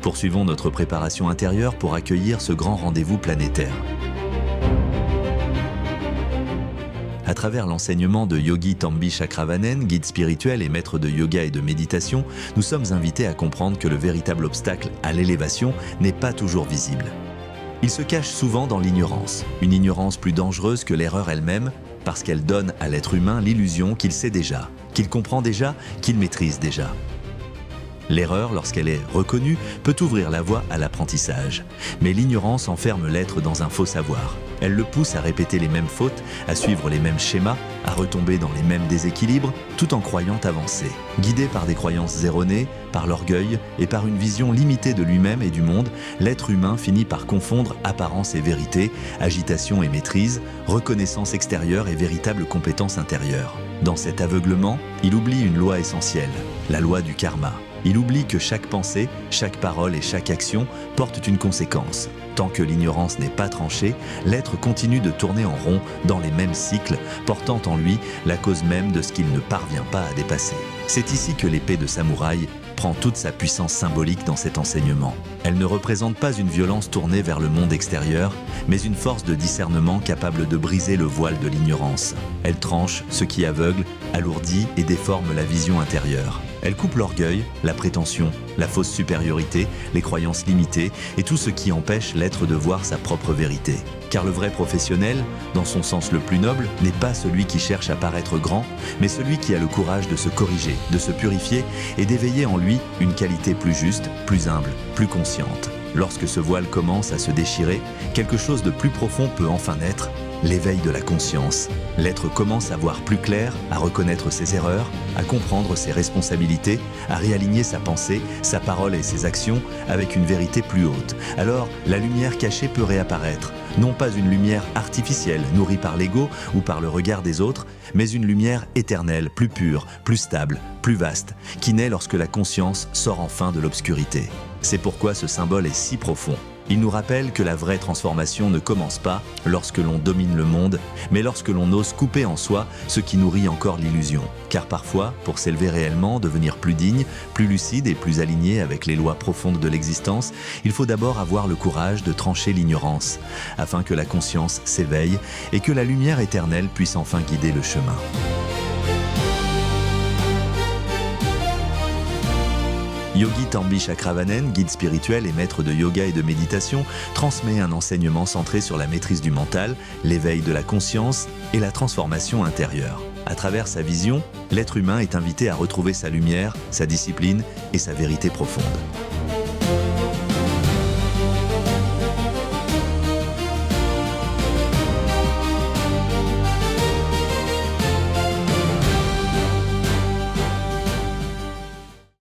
Poursuivons notre préparation intérieure pour accueillir ce grand rendez-vous planétaire. À travers l'enseignement de Yogi Tambi Chakravanen, guide spirituel et maître de yoga et de méditation, nous sommes invités à comprendre que le véritable obstacle à l'élévation n'est pas toujours visible. Il se cache souvent dans l'ignorance, une ignorance plus dangereuse que l'erreur elle-même, parce qu'elle donne à l'être humain l'illusion qu'il sait déjà, qu'il comprend déjà, qu'il maîtrise déjà. L'erreur, lorsqu'elle est reconnue, peut ouvrir la voie à l'apprentissage. Mais l'ignorance enferme l'être dans un faux savoir. Elle le pousse à répéter les mêmes fautes, à suivre les mêmes schémas, à retomber dans les mêmes déséquilibres, tout en croyant avancer. Guidé par des croyances erronées, par l'orgueil et par une vision limitée de lui-même et du monde, l'être humain finit par confondre apparence et vérité, agitation et maîtrise, reconnaissance extérieure et véritable compétence intérieure. Dans cet aveuglement, il oublie une loi essentielle, la loi du karma. Il oublie que chaque pensée, chaque parole et chaque action portent une conséquence. Tant que l'ignorance n'est pas tranchée, l'être continue de tourner en rond dans les mêmes cycles, portant en lui la cause même de ce qu'il ne parvient pas à dépasser. C'est ici que l'épée de samouraï prend toute sa puissance symbolique dans cet enseignement. Elle ne représente pas une violence tournée vers le monde extérieur, mais une force de discernement capable de briser le voile de l'ignorance. Elle tranche ce qui aveugle, alourdit et déforme la vision intérieure. Elle coupe l'orgueil, la prétention, la fausse supériorité, les croyances limitées et tout ce qui empêche l'être de voir sa propre vérité. Car le vrai professionnel, dans son sens le plus noble, n'est pas celui qui cherche à paraître grand, mais celui qui a le courage de se corriger, de se purifier et d'éveiller en lui une qualité plus juste, plus humble, plus consciente. Lorsque ce voile commence à se déchirer, quelque chose de plus profond peut enfin naître, l'éveil de la conscience. L'être commence à voir plus clair, à reconnaître ses erreurs, à comprendre ses responsabilités, à réaligner sa pensée, sa parole et ses actions avec une vérité plus haute. Alors, la lumière cachée peut réapparaître. Non pas une lumière artificielle, nourrie par l'ego ou par le regard des autres, mais une lumière éternelle, plus pure, plus stable, plus vaste, qui naît lorsque la conscience sort enfin de l'obscurité. C'est pourquoi ce symbole est si profond. Il nous rappelle que la vraie transformation ne commence pas lorsque l'on domine le monde, mais lorsque l'on ose couper en soi ce qui nourrit encore l'illusion. Car parfois, pour s'élever réellement, devenir plus digne, plus lucide et plus aligné avec les lois profondes de l'existence, il faut d'abord avoir le courage de trancher l'ignorance, afin que la conscience s'éveille et que la lumière éternelle puisse enfin guider le chemin. Yogi Tambi Chakravanen, guide spirituel et maître de yoga et de méditation, transmet un enseignement centré sur la maîtrise du mental, l'éveil de la conscience et la transformation intérieure. À travers sa vision, l'être humain est invité à retrouver sa lumière, sa discipline et sa vérité profonde.